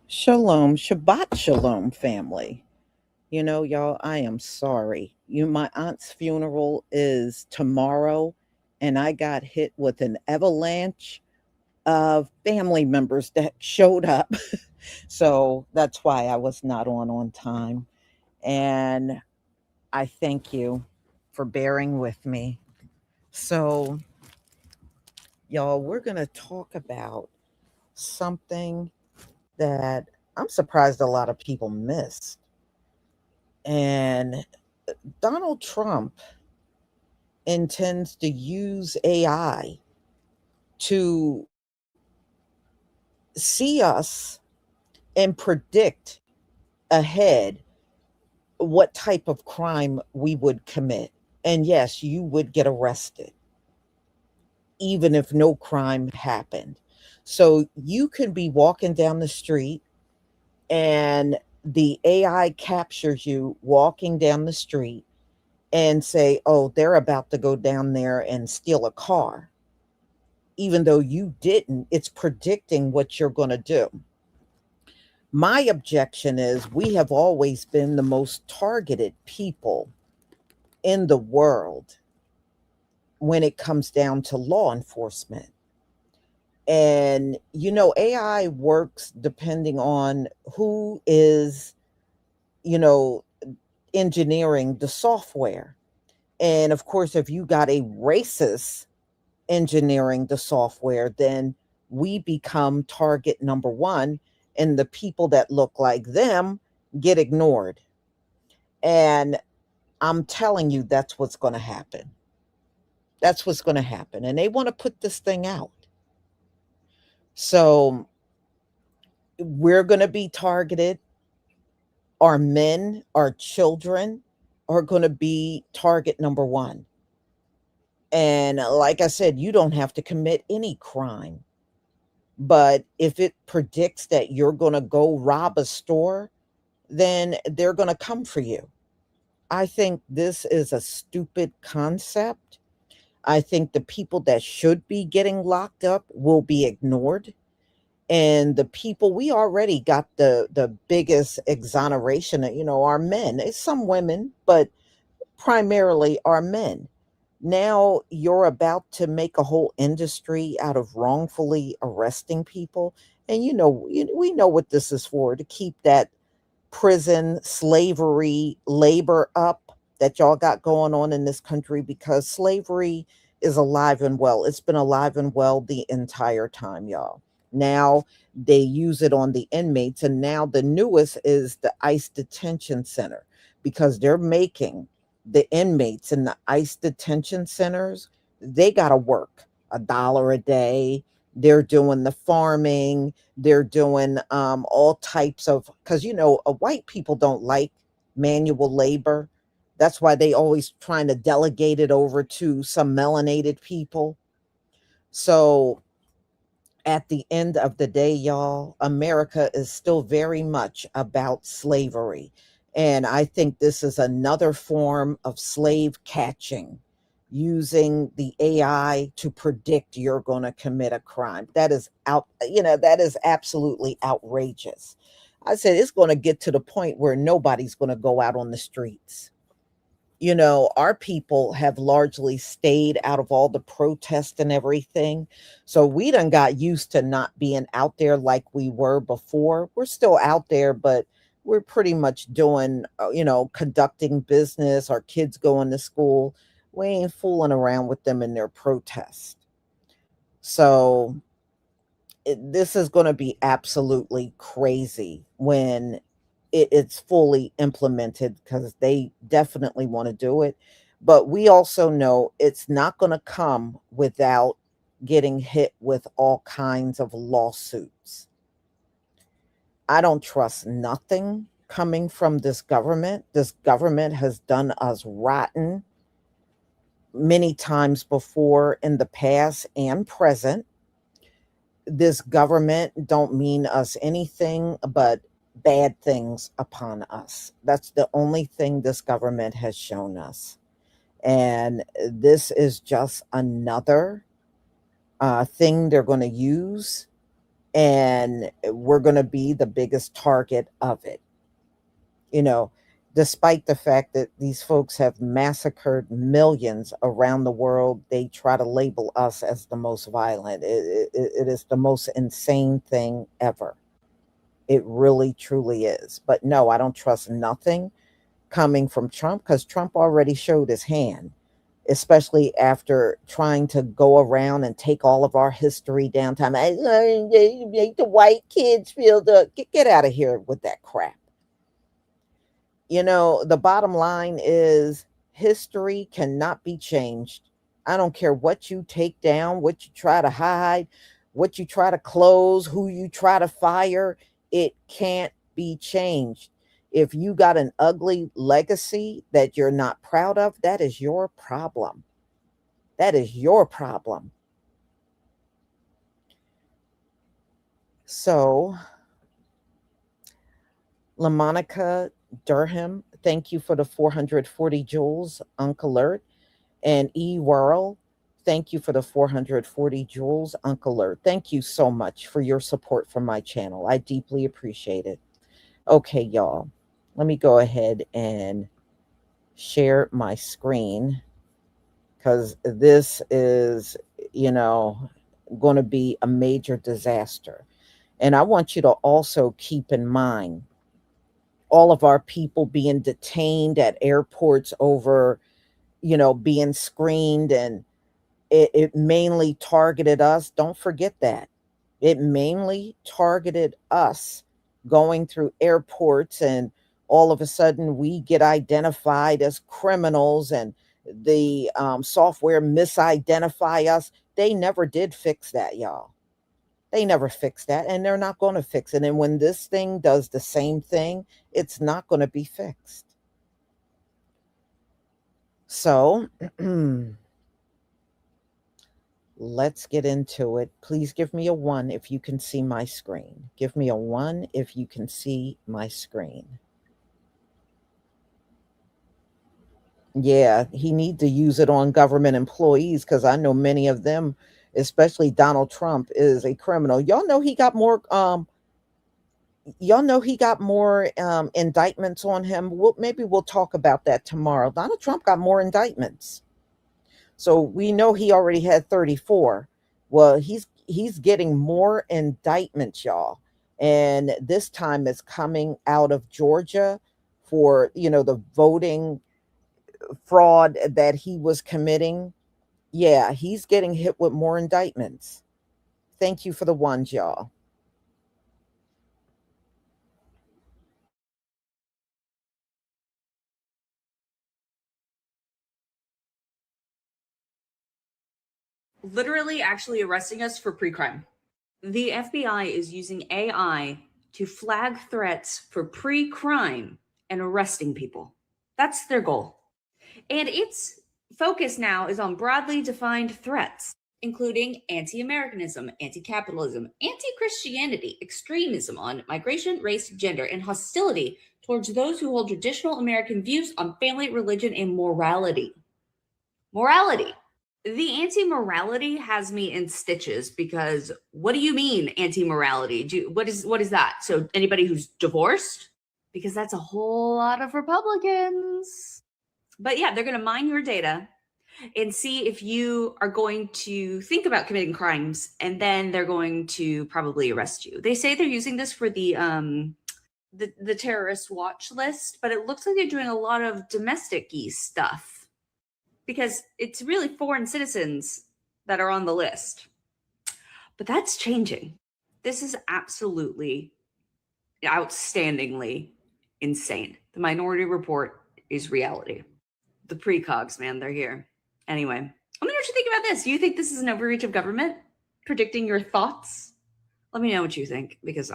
Shalom, Shabbat Shalom, family. Y'all, I am sorry. My aunt's funeral is tomorrow, and I got hit with an avalanche of family members that showed up. So that's why I was not on time. And I thank you for bearing with me. So, y'all, we're going to talk about something that I'm surprised a lot of people missed. And Donald Trump intends to use AI to see us and predict ahead what type of crime we would commit. And yes, you would get arrested, even if no crime happened. So you can be walking down the street and the AI captures you walking down the street and say, oh, they're about to go down there and steal a car. Even though you didn't, it's predicting what you're going to do. My objection is we have always been the most targeted people in the world when it comes down to law enforcement. And, AI works depending on who is, you know, engineering the software. And of course, if you got a racist engineering the software, then we become target number one, and the people that look like them get ignored. And I'm telling you, that's what's going to happen. That's what's going to happen. And they want to put this thing out. So we're going to be targeted. Our men, our children are going to be target number one. And like I said, you don't have to commit any crime. But if it predicts that you're going to go rob a store, then they're going to come for you. I think this is a stupid concept. I think the people that should be getting locked up will be ignored. And the people we already got the biggest exoneration, our men. It's some women, but primarily our men. Now you're about to make a whole industry out of wrongfully arresting people. And we know what this is for, to keep that prison slavery labor up that y'all got going on in this country, because slavery is alive and well. It's been alive and well the entire time, y'all. Now they use it on the inmates, and now the newest is the ICE detention center, because they're making the inmates in the ICE detention centers, they got to work $1 a day. They're doing the farming. They're doing all types of, because white people don't like manual labor. That's why they always trying to delegate it over to some melanated people. So at the end of the day, y'all, America is still very much about slavery. And I think this is another form of slave catching, using the AI to predict you're going to commit a crime. That is absolutely outrageous. I said it's going to get to the point where nobody's going to go out on the streets. Our people have largely stayed out of all the protests and everything. So we done got used to not being out there like we were before. We're still out there, but we're pretty much doing, conducting business. Our kids going to school. We ain't fooling around with them in their protest. So this is going to be absolutely crazy when it's fully implemented, because they definitely want to do it. But we also know it's not going to come without getting hit with all kinds of lawsuits. I don't trust nothing coming from this government. This government has done us rotten many times before in the past and present. This government don't mean us anything but bad things upon us. That's the only thing this government has shown us. And this is just another thing they're going to use and we're going to be the biggest target of it. You know, despite the fact that these folks have massacred millions around the world, they try to label us as the most violent. It is the most insane thing ever. It really, truly is. But no, I don't trust nothing coming from Trump, because Trump already showed his hand, especially after trying to go around and take all of our history downtown. They make the white kids feel get out of here with that crap. You know, the bottom line is history cannot be changed. I don't care what you take down, what you try to hide, what you try to close, who you try to fire. It can't be changed. If you got an ugly legacy that you're not proud of, that is your problem. That is your problem. So, LaMonica Durham, thank you for the 440 joules, Uncle Alert. And E. Worrell, thank you for the 440 joules, Uncle Alert. Thank you so much for your support for my channel. I deeply appreciate it. Okay, y'all, let me go ahead and share my screen, because this is, you know, going to be a major disaster. And I want you to also keep in mind all of our people being detained at airports over, you know, being screened, and it mainly targeted us. Don't forget that. It mainly targeted us going through airports, and all of a sudden we get identified as criminals, and the software misidentify us. They never did fix that, y'all. They never fixed that, and they're not going to fix it. And when this thing does the same thing, it's not going to be fixed. So let's get into it. Please give me a 1 if you can see my screen. Give me a 1 if you can see my screen. Yeah, he needs to use it on government employees, because I know many of them, especially Donald Trump, is a criminal. Y'all know he got more indictments on him. Maybe we'll talk about that tomorrow. Donald Trump got more indictments. So we know he already had 34. Well, he's getting more indictments, y'all. And this time it's coming out of Georgia for, you know, the voting fraud that he was committing. Yeah, he's getting hit with more indictments. Thank you for the ones, y'all. Literally actually arresting us for pre-crime. The FBI is using AI to flag threats for pre-crime and arresting people. That's their goal. And its focus now is on broadly defined threats, including anti-Americanism, anti-capitalism, anti-Christianity, extremism on migration, race, gender, and hostility towards those who hold traditional American views on family, religion, and morality. Morality. The anti-morality has me in stitches, because what do you mean anti-morality? What is that? So anybody who's divorced? Because that's a whole lot of Republicans. But yeah, they're going to mine your data and see if you are going to think about committing crimes, and then they're going to probably arrest you. They say they're using this for the terrorist watch list, but it looks like they're doing a lot of domestic-y stuff, because it's really foreign citizens that are on the list. But that's changing. This is absolutely, outstandingly insane. The Minority Report is reality. The precogs, man, they're here. Anyway, let me know what you think about this. Do you think this is an overreach of government predicting your thoughts? Let me know what you think, because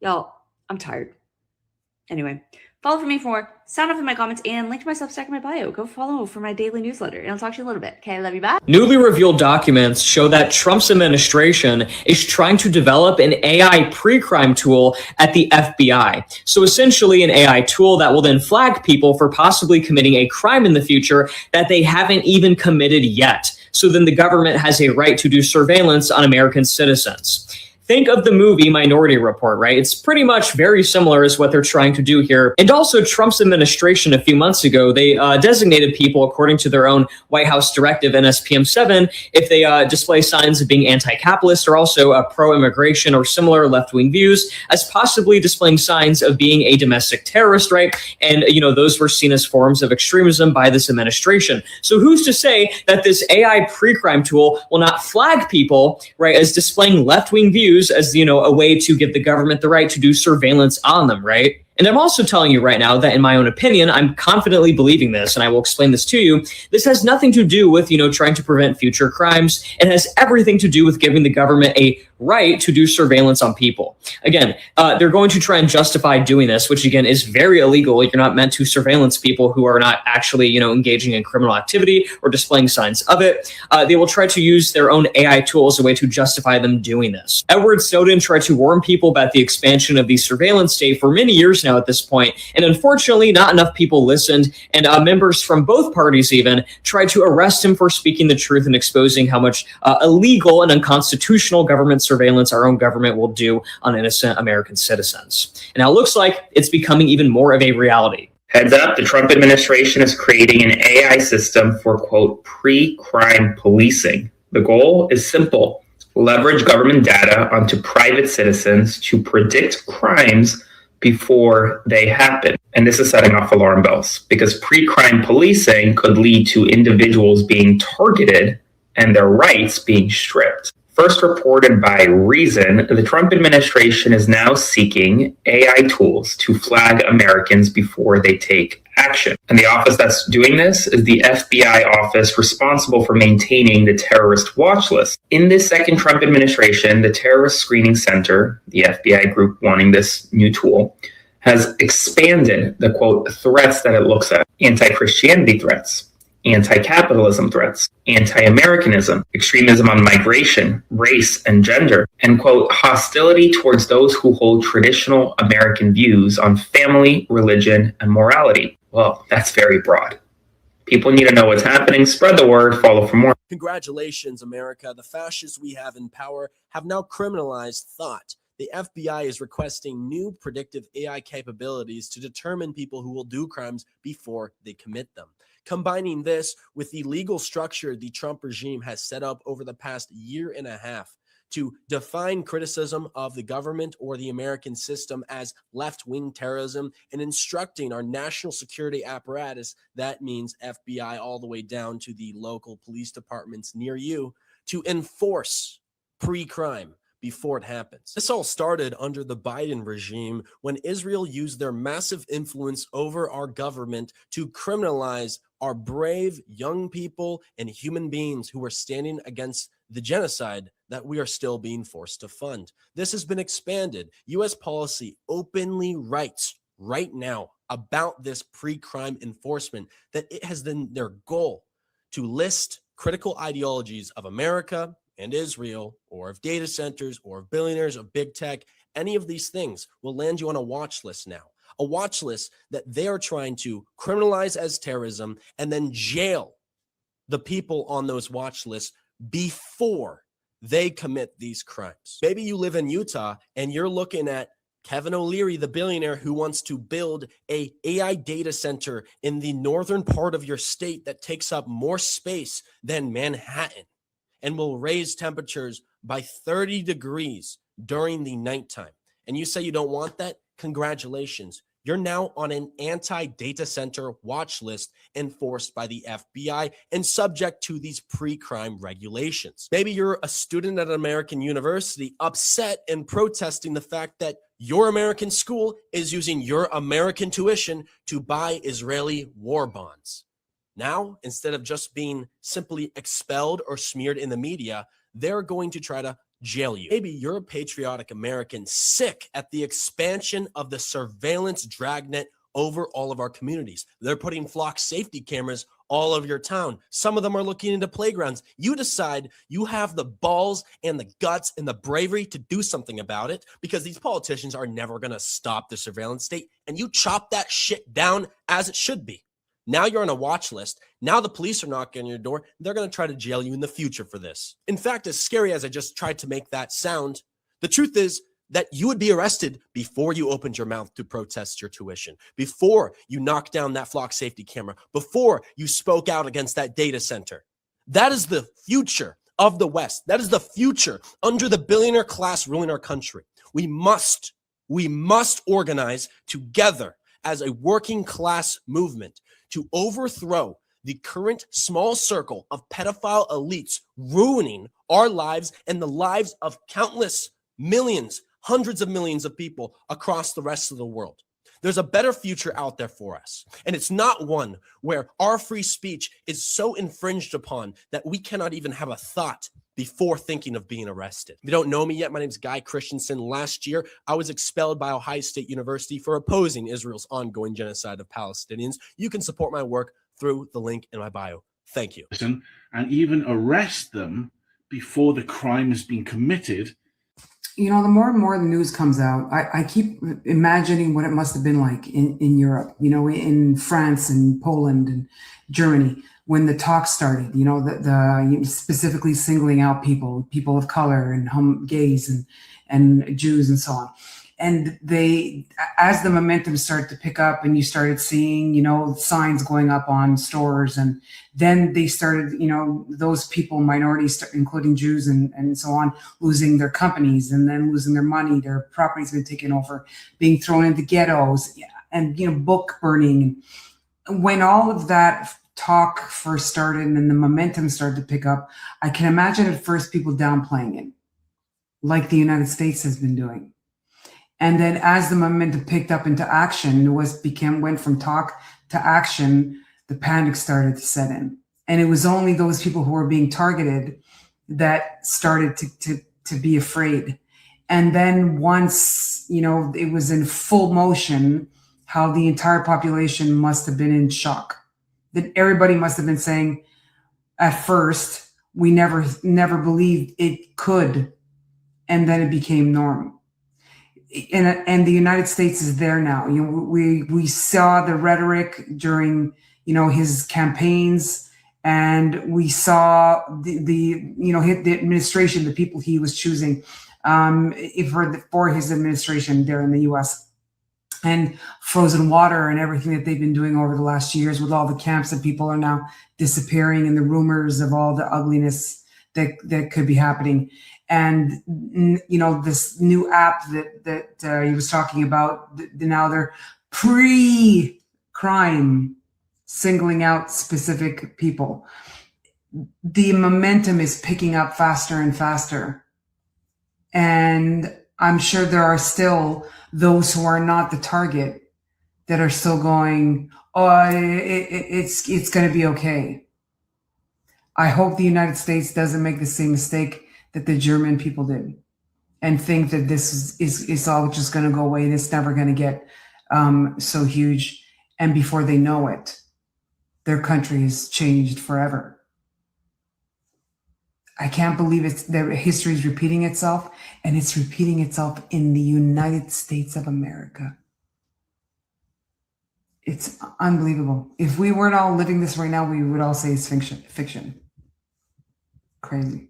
y'all, I'm tired. Anyway, follow for me for more. Sound off in my comments and link to my Substack in my bio. Go follow for my daily newsletter, and I'll talk to you a little bit. Okay, love you, bye. Newly revealed documents show that Trump's administration is trying to develop an AI pre-crime tool at the FBI. So essentially an AI tool that will then flag people for possibly committing a crime in the future that they haven't even committed yet. So then the government has a right to do surveillance on American citizens. Think of the movie Minority Report, right? It's pretty much very similar as what they're trying to do here. And also Trump's administration a few months ago, they designated people according to their own White House directive NSPM 7 if they display signs of being anti-capitalist or also pro-immigration or similar left-wing views as possibly displaying signs of being a domestic terrorist, right? And, those were seen as forms of extremism by this administration. So who's to say that this AI pre-crime tool will not flag people, right, as displaying left-wing views as, a way to give the government the right to do surveillance on them, right? And I'm also telling you right now that in my own opinion, I'm confidently believing this, and I will explain this to you. This has nothing to do with, trying to prevent future crimes. It has everything to do with giving the government a right to do surveillance on people. Again, they're going to try and justify doing this, which again is very illegal. You're not meant to surveillance people who are not actually, engaging in criminal activity or displaying signs of it. They will try to use their own AI tool as a way to justify them doing this. Edward Snowden tried to warn people about the expansion of the surveillance state for many years now at this point, and unfortunately, not enough people listened, and members from both parties even tried to arrest him for speaking the truth and exposing how much illegal and unconstitutional government surveillance our own government will do on innocent American citizens. And now it looks like it's becoming even more of a reality. Heads up, the Trump administration is creating an AI system for, quote, pre-crime policing. The goal is simple: leverage government data onto private citizens to predict crimes before they happen. And this is setting off alarm bells because pre-crime policing could lead to individuals being targeted and their rights being stripped. First reported by Reason, the Trump administration is now seeking AI tools to flag Americans before they take action. And the office that's doing this is the FBI office responsible for maintaining the terrorist watch list. In this second Trump administration, the Terrorist Screening Center, the FBI group wanting this new tool, has expanded the, quote, threats that it looks at: anti-Christianity threats, anti-capitalism threats, anti-Americanism, extremism on migration, race, and gender, and, quote, hostility towards those who hold traditional American views on family, religion, and morality. Well, that's very broad. People need to know what's happening. Spread the word. Follow for more. Congratulations, America. The fascists we have in power have now criminalized thought. The FBI is requesting new predictive AI capabilities to determine people who will do crimes before they commit them. Combining this with the legal structure the Trump regime has set up over the past year and a half to define criticism of the government or the American system as left-wing terrorism and instructing our national security apparatus, that means FBI all the way down to the local police departments near you, to enforce pre-crime before it happens. This all started under the Biden regime when Israel used their massive influence over our government to criminalize our brave young people and human beings who are standing against the genocide that we are still being forced to fund. This has been expanded. U.S. policy openly writes right now about this pre-crime enforcement that it has been their goal to list critical ideologies of America and Israel, or of data centers, or of billionaires, of big tech. Any of these things will land you on a watch list now. A watch list that they are trying to criminalize as terrorism and then jail the people on those watch lists before they commit these crimes. Maybe you live in Utah and you're looking at Kevin O'Leary, the billionaire who wants to build a AI data center in the northern part of your state that takes up more space than Manhattan and will raise temperatures by 30 degrees during the nighttime. And you say you don't want that? Congratulations. You're now on an anti-data center watch list enforced by the FBI and subject to these pre-crime regulations. Maybe you're a student at an American university upset and protesting the fact that your American school is using your American tuition to buy Israeli war bonds. Now, instead of just being simply expelled or smeared in the media, they're going to try to jail you. Maybe you're a patriotic American sick at the expansion of the surveillance dragnet over all of our communities. They're putting flock safety cameras all over your town. Some of them are looking into playgrounds. You decide you have the balls and the guts and the bravery to do something about it because these politicians are never going to stop the surveillance state, and you chop that shit down as it should be. Now you're on a watch list. Now the police are knocking on your door. They're going to try to jail you in the future for this. In fact, as scary as I just tried to make that sound, The truth is that you would be arrested before you opened your mouth to protest your tuition, before you knocked down that flock safety camera, before you spoke out against that data center. That is the future of the West. That is the future under the billionaire class ruling our country. We must organize together as a working class movement to overthrow the current small circle of pedophile elites ruining our lives and the lives of countless millions, hundreds of millions of people across the rest of the world. There's a better future out there for us. And it's not one where our free speech is so infringed upon that we cannot even have a thought before thinking of being arrested. If you don't know me yet, my name is Guy Christensen. Last year, I was expelled by Ohio State University for opposing Israel's ongoing genocide of Palestinians. You can support my work through the link in my bio. Thank you. And even arrest them before the crime has been committed. You know, the more and more the news comes out, I keep imagining what it must have been like in Europe, you know, in France and Poland and Germany, when the talks started, you know, the specifically singling out people of color and gays and Jews and so on. And as the momentum started to pick up and you started seeing, you know, signs going up on stores, and then they started, you know, those people, minorities, including Jews and so on, losing their companies and then losing their money, their properties been taken over, being thrown into ghettos, and, you know, book burning. When all of that talk first started and the momentum started to pick up, I can imagine at first people downplaying it, like the United States has been doing. And then as the momentum picked up into action, went from talk to action, the panic started to set in. And it was only those people who were being targeted that started to be afraid. And then once, you know, it was in full motion, how the entire population must have been in shock. That everybody must have been saying, at first, we never believed it could. And then it became norm. And the United States is there now. You know, we saw the rhetoric during, you know, his campaigns, and we saw the administration, the people he was choosing for his administration there in the U.S. and frozen water and everything that they've been doing over the last years with all the camps that people are now disappearing and the rumors of all the ugliness that could be happening. And, you know, this new app that he was talking about, now they're pre-crime, singling out specific people. The momentum is picking up faster and faster. And I'm sure there are still those who are not the target that are still going, oh, it's going to be okay. I hope the United States doesn't make the same mistake that the German people did and think that this is all just going to go away and it's never going to get so huge. And before they know it, their country is changed forever. I can't believe their history is repeating itself, and it's repeating itself in the United States of America. It's unbelievable. If we weren't all living this right now, we would all say it's fiction. Crazy.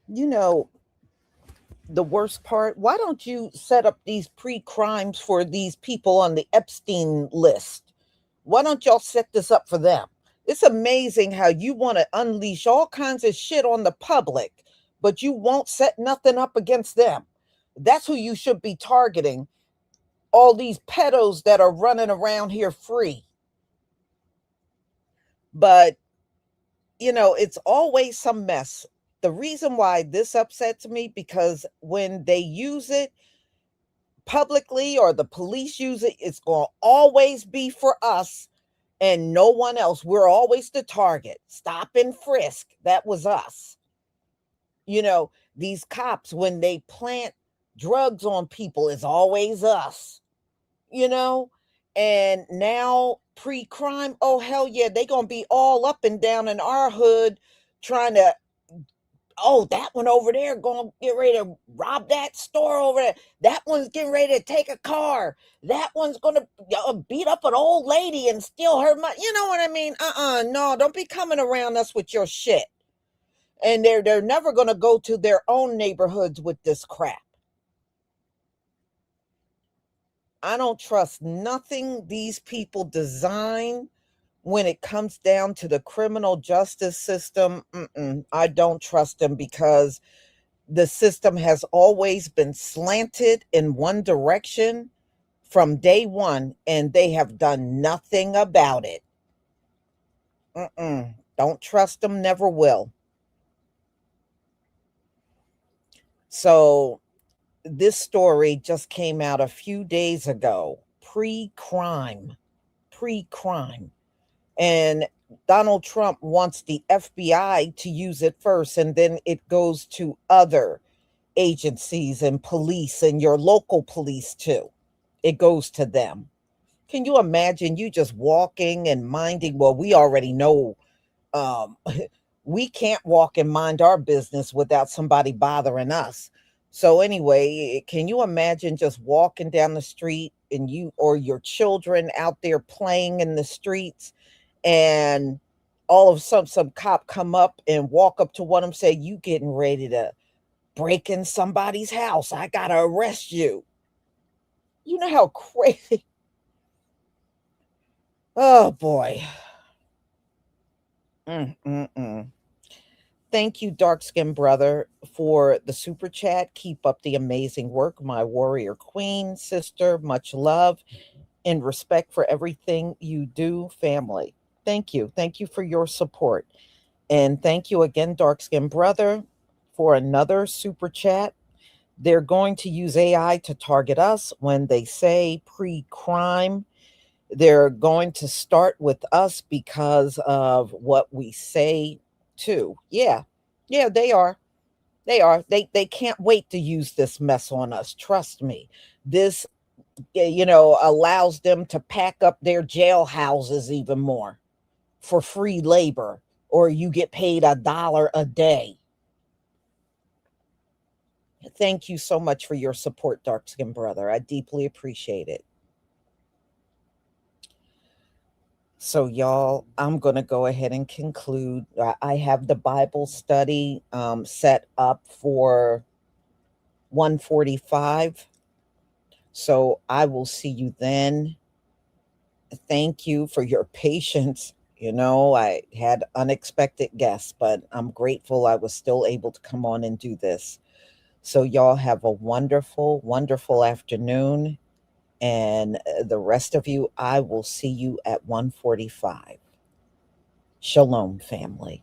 You know, the worst part, why don't you set up these pre-crimes for these people on the Epstein list? Why don't y'all set this up for them? It's amazing how you want to unleash all kinds of shit on the public, but you won't set nothing up against them. That's who you should be targeting. All these pedos that are running around here free. But, you know, it's always some mess. The reason why this upsets me, because when they use it publicly or the police use it, it's going to always be for us and no one else. We're always the target. Stop and frisk. That was us. You know, these cops, when they plant drugs on people, it's always us. You know, and now pre-crime, oh hell yeah, they gonna be all up and down in our hood trying to, oh, that one over there gonna get ready to rob that store over there. That one's getting ready to take a car. That one's gonna beat up an old lady and steal her money. You know what I mean? No, don't be coming around us with your shit. And they're never gonna go to their own neighborhoods with this crap. I don't trust nothing these people design when it comes down to the criminal justice system. I don't trust them, because the system has always been slanted in one direction from day one, and they have done nothing about it. Don't trust them, never will. So this story just came out a few days ago, pre-crime. And Donald Trump wants the FBI to use it first, and then it goes to other agencies and police and your local police too. It goes to them. Can you imagine you just walking and minding? Well, we already know we can't walk and mind our business without somebody bothering us. So anyway, can you imagine just walking down the street and you or your children out there playing in the streets, and all of some cop come up and walk up to one of them, say, you getting ready to break in somebody's house, I gotta arrest you. You know how crazy. Oh boy. Thank you, dark skinned brother, for the super chat. Keep up the amazing work, my warrior queen sister. Much love and respect for everything you do, family. Thank you for your support. And thank you again, dark skinned brother, for another super chat. They're going to use AI to target us when they say pre-crime. They're going to start with us because of what we say too. Yeah, they are. They can't wait to use this mess on us. Trust me. This, allows them to pack up their jail houses even more for free labor, or you get paid $1 a day. Thank you so much for your support, dark skin brother. I deeply appreciate it. So, y'all, I'm going to go ahead and conclude. I have the Bible study set up for 1:45. So I will see you then. Thank you for your patience. I had unexpected guests, but I'm grateful I was still able to come on and do this. So y'all have a wonderful, wonderful afternoon. And the rest of you, I will see you at 1:45. Shalom, family.